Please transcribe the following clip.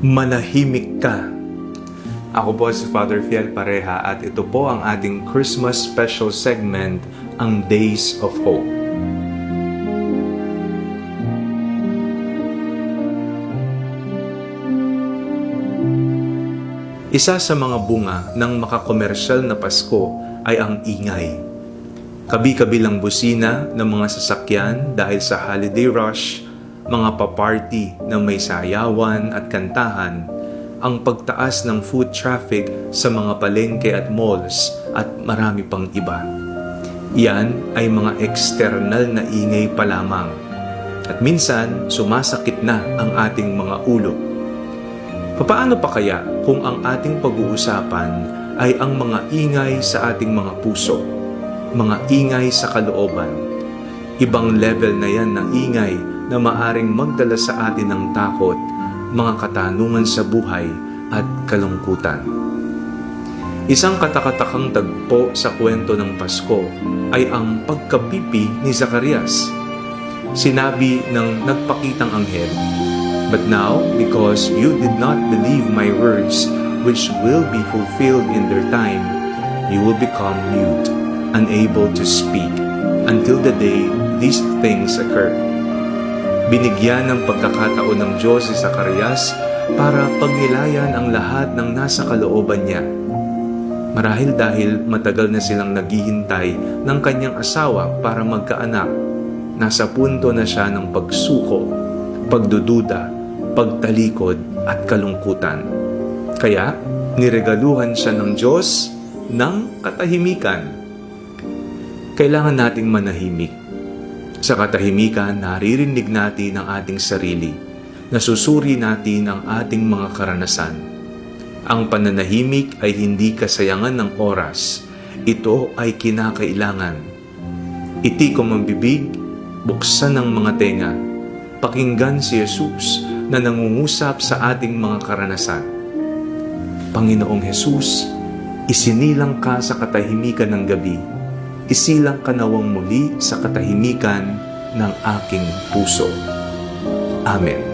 Manahimik ka. Ako po si Father Fiel Pareha at ito po ang ating Christmas special segment, ang Days of Hope. Isa sa mga bunga ng makakomersyal na Pasko ay ang ingay. Kabi-kabilang busina ng mga sasakyan dahil sa holiday rush, mga paparty na may sayawan at kantahan, ang pagtaas ng food traffic sa mga palengke at malls at marami pang iba. Yan ay mga external na ingay pa lamang. At minsan, sumasakit na ang ating mga ulo. Papaano pa kaya kung ang ating pag-uusapan ay ang mga ingay sa ating mga puso, mga ingay sa kalooban? Ibang level na yan ng ingay na maaring magdala sa atin ng takot, mga katanungan sa buhay at kalungkutan. Isang katakatakang tagpo sa kwento ng Pasko ay ang pagkapipi ni Zacarias. Sinabi ng nagpakitang anghel, "But now, because you did not believe my words, which will be fulfilled in their time, you will become mute, unable to speak, until the day these things occur." Binigyan ng pagkakataon ng Diyos si Zacarias para pagnilayan ang lahat ng nasa kalooban niya. Marahil dahil matagal na silang naghihintay ng kanyang asawa para magkaanak, nasa punto na siya ng pagsuko, pagdududa, pagtalikod at kalungkutan. Kaya, niregaluhan siya ng Diyos ng katahimikan. Kailangan nating manahimik. Sa katahimikan, naririnig natin ang ating sarili. Nasusuri natin ang ating mga karanasan. Ang pananahimik ay hindi kasayangan ng oras. Ito ay kinakailangan. Itikom ang bibig, buksan ang mga tenga. Pakinggan si Jesus na nangungusap sa ating mga karanasan. Panginoong Jesus, isinilang ka sa katahimikan ng gabi. Isilang ka nawang muli sa katahimikan ng aking puso. Amen.